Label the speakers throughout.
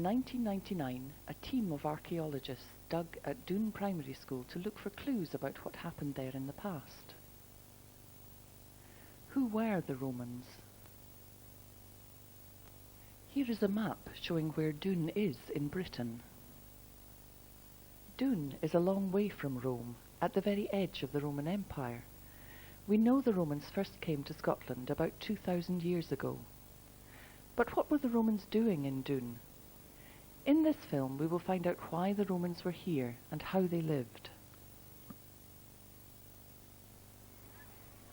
Speaker 1: In 1999, a team of archaeologists dug at Doune Primary School to look for clues about what happened there in the past. Who were the Romans? Here is a map showing where Doune is in Britain. Doune is a long way from Rome, at the very edge of the Roman Empire. We know the Romans first came to Scotland about 2,000 years ago. But what were the Romans doing in Doune? In this film, we will find out why the Romans were here and how they lived.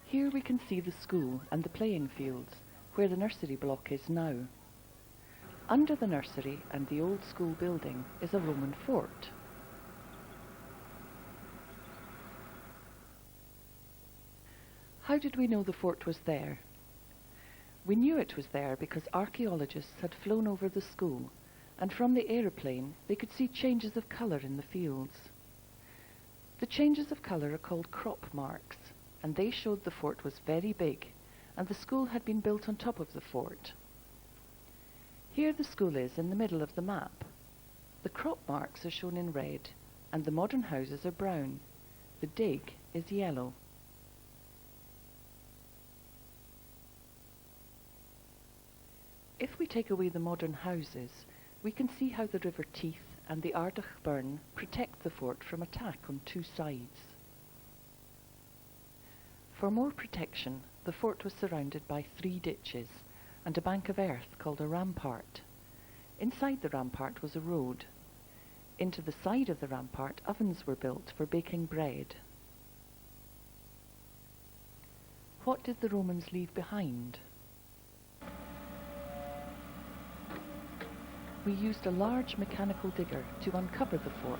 Speaker 1: Here we can see the school and the playing fields, where the nursery block is now. Under the nursery and the old school building is a Roman fort. How did we know the fort was there? We knew it was there because archaeologists had flown over the school, and from the aeroplane they could see changes of colour in the fields. The changes of colour are called crop marks, and they showed the fort was very big, and the school had been built on top of the fort. Here the school is in the middle of the map. The crop marks are shown in red, and the modern houses are brown. The dig is yellow. If we take away the modern houses, we can see how the River Teith and the Ardagh Burn protect the fort from attack on two sides. For more protection, the fort was surrounded by 3 ditches and a bank of earth called a rampart. Inside the rampart was a road. Into the side of the rampart, ovens were built for baking bread. What did the Romans leave behind? We used a large mechanical digger to uncover the fort.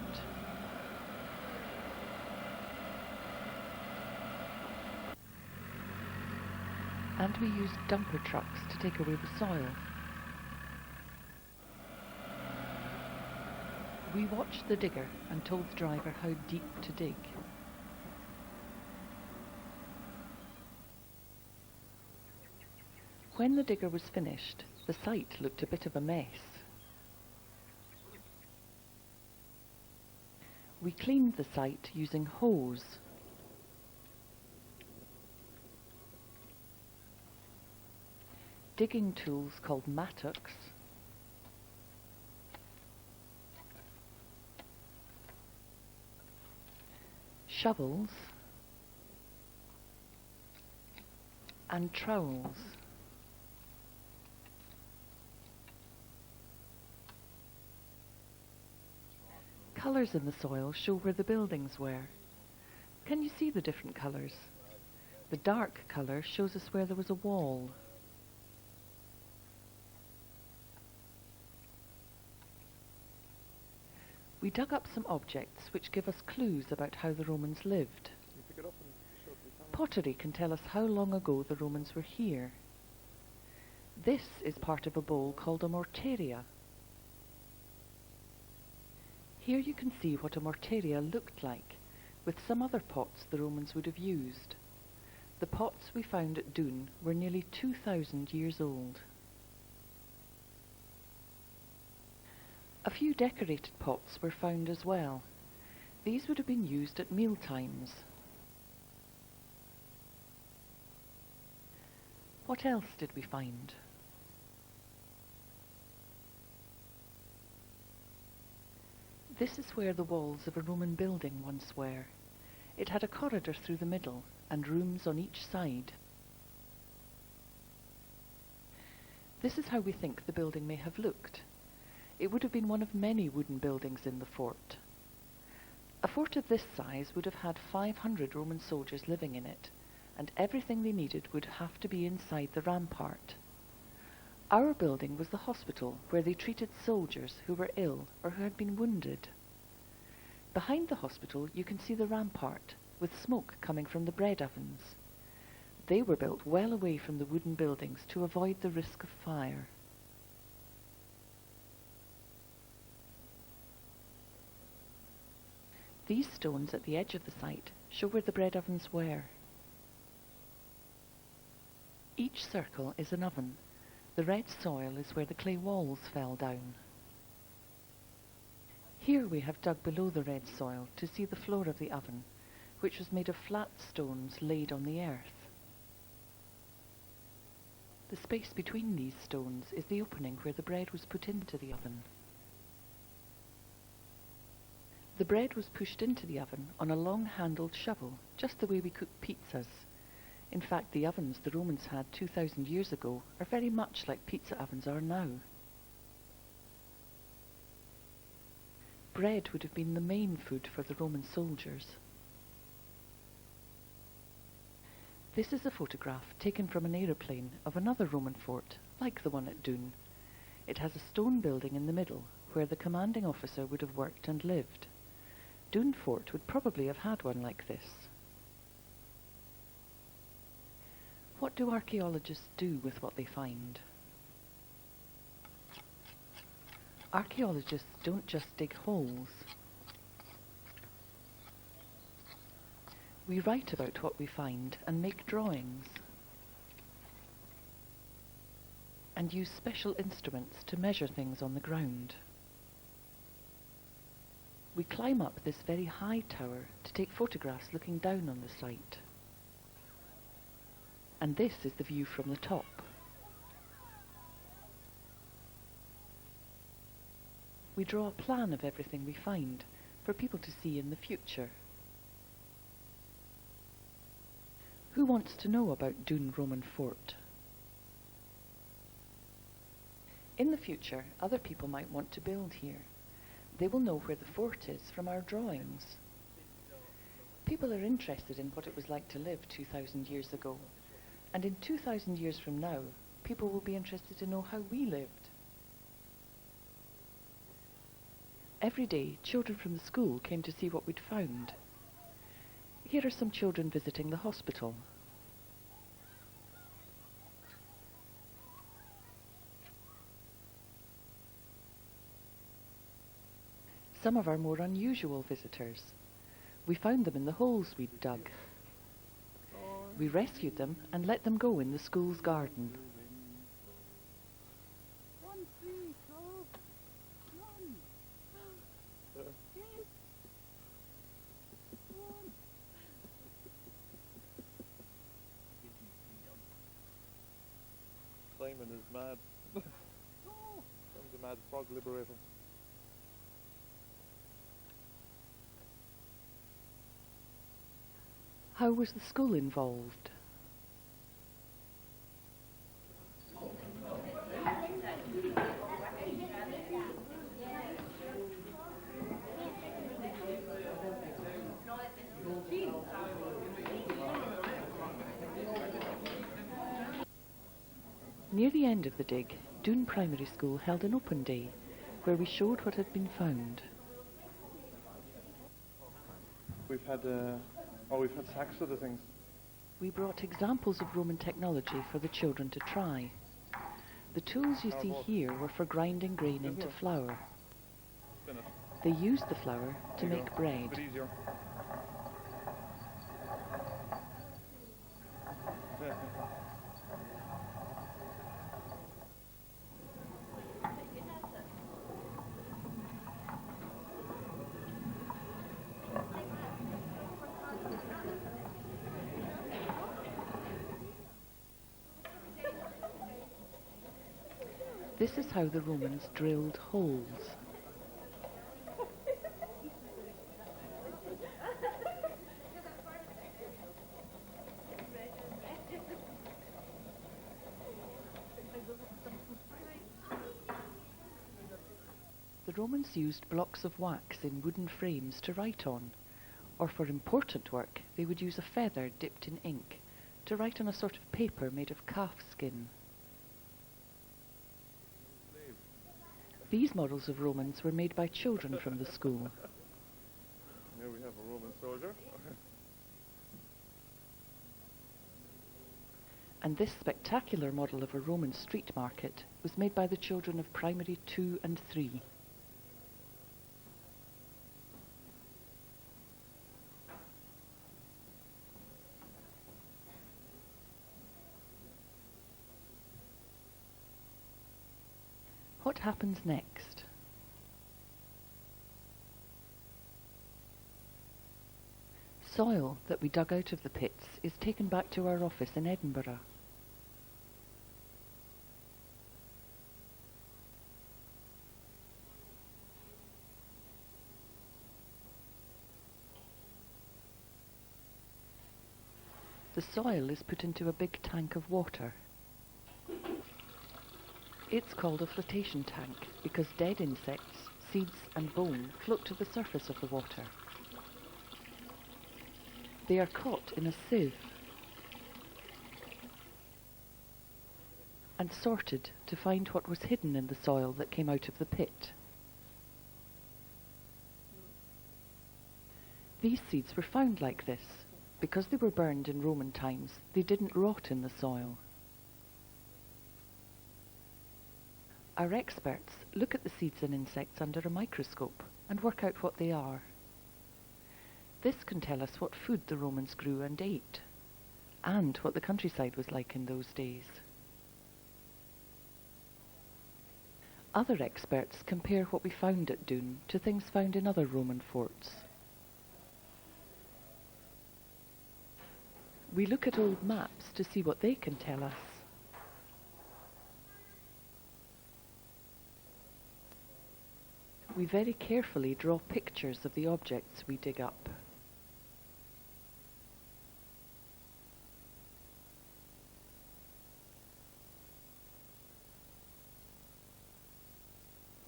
Speaker 1: And we used dumper trucks to take away the soil. We watched the digger and told the driver how deep to dig. When the digger was finished, the site looked a bit of a mess. We cleaned the site using hose. Digging tools called mattocks, shovels, and trowels. Colours in the soil show where the buildings were. Can you see the different colours? The dark colour shows us where there was a wall. We dug up some objects which give us clues about how the Romans lived. Pottery can tell us how long ago the Romans were here. This is part of a bowl called a mortaria. Here you can see what a mortaria looked like, with some other pots the Romans would have used. The pots we found at Doune were nearly 2,000 years old. A few decorated pots were found as well. These would have been used at meal times. What else did we find? This is where the walls of a Roman building once were. It had a corridor through the middle and rooms on each side. This is how we think the building may have looked. It would have been one of many wooden buildings in the fort. A fort of this size would have had 500 Roman soldiers living in it, and everything they needed would have to be inside the rampart. Our building was the hospital where they treated soldiers who were ill or who had been wounded. Behind the hospital you can see the rampart, with smoke coming from the bread ovens. They were built well away from the wooden buildings to avoid the risk of fire. These stones at the edge of the site show where the bread ovens were. Each circle is an oven. The red soil is where the clay walls fell down. Here we have dug below the red soil to see the floor of the oven, which was made of flat stones laid on the earth. The space between these stones is the opening where the bread was put into the oven. The bread was pushed into the oven on a long-handled shovel, just the way we cook pizzas. In fact, the ovens the Romans had 2,000 years ago are very much like pizza ovens are now. Bread would have been the main food for the Roman soldiers. This is a photograph taken from an aeroplane of another Roman fort, like the one at Doune. It has a stone building in the middle, where the commanding officer would have worked and lived. Doune Fort would probably have had one like this. What do archaeologists do with what they find? Archaeologists don't just dig holes. We write about what we find and make drawings, and use special instruments to measure things on the ground. We climb up this very high tower to take photographs looking down on the site. And this is the view from the top. We draw a plan of everything we find for people to see in the future. Who wants to know about Doune Roman Fort? In the future, other people might want to build here. They will know where the fort is from our drawings. People are interested in what it was like to live 2,000 years ago. And in 2,000 years from now, people will be interested to know how we lived. Every day, children from the school came to see what we'd found. Here are some children visiting the hospital. Some of our more unusual visitors. We found them in the holes we'd dug. We rescued them and let them go in the school's garden.
Speaker 2: Simon is mad. I'm the mad frog liberator.
Speaker 1: How was the school involved? Near the end of the dig, Doune Primary School held an open day where we showed what had been found.
Speaker 2: We've had sacks of the things.
Speaker 1: We brought examples of Roman technology for the children to try. The tools you see here were for grinding grain into flour. They used the flour to make bread.
Speaker 2: It's a bit easier.
Speaker 1: This is how the Romans drilled holes. The Romans used blocks of wax in wooden frames to write on, or for important work they would use a feather dipped in ink to write on a sort of paper made of calf skin. These models of Romans were made by children from the school.
Speaker 2: Here we have a Roman soldier.
Speaker 1: And this spectacular model of a Roman street market was made by the children of primary 2 and 3. What happens next? Soil that we dug out of the pits is taken back to our office in Edinburgh. The soil is put into a big tank of water. It's called a flotation tank because dead insects, seeds and bone float to the surface of the water. They are caught in a sieve and sorted to find what was hidden in the soil that came out of the pit. These seeds were found like this. Because they were burned in Roman times, they didn't rot in the soil. Our experts look at the seeds and insects under a microscope and work out what they are. This can tell us what food the Romans grew and ate, and what the countryside was like in those days. Other experts compare what we found at Doune to things found in other Roman forts. We look at old maps to see what they can tell us. We very carefully draw pictures of the objects we dig up.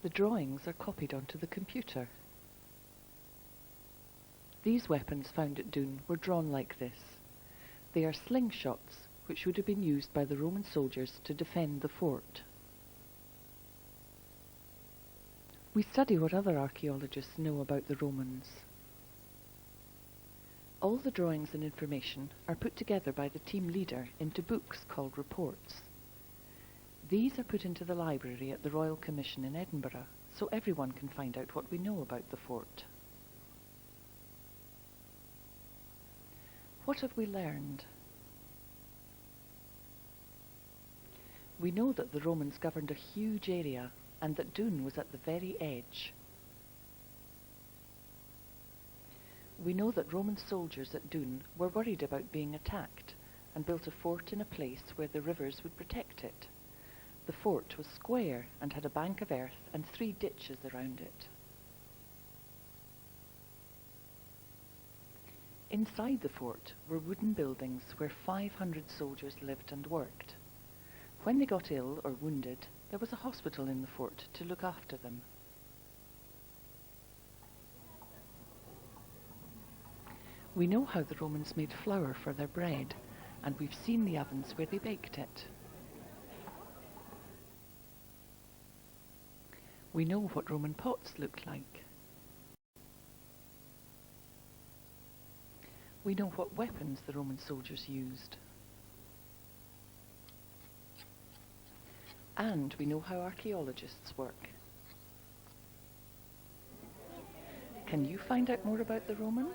Speaker 1: The drawings are copied onto the computer. These weapons found at Doune were drawn like this. They are slingshots, which would have been used by the Roman soldiers to defend the fort. We study what other archaeologists know about the Romans. All the drawings and information are put together by the team leader into books called reports. These are put into the library at the Royal Commission in Edinburgh, so everyone can find out what we know about the fort. What have we learned? We know that the Romans governed a huge area and that Doune was at the very edge. We know that Roman soldiers at Doune were worried about being attacked and built a fort in a place where the rivers would protect it. The fort was square and had a bank of earth and 3 ditches around it. Inside the fort were wooden buildings where 500 soldiers lived and worked. When they got ill or wounded, there was a hospital in the fort to look after them. We know how the Romans made flour for their bread, and we've seen the ovens where they baked it. We know what Roman pots looked like. We know what weapons the Roman soldiers used. And we know how archaeologists work. Can you find out more about the Romans?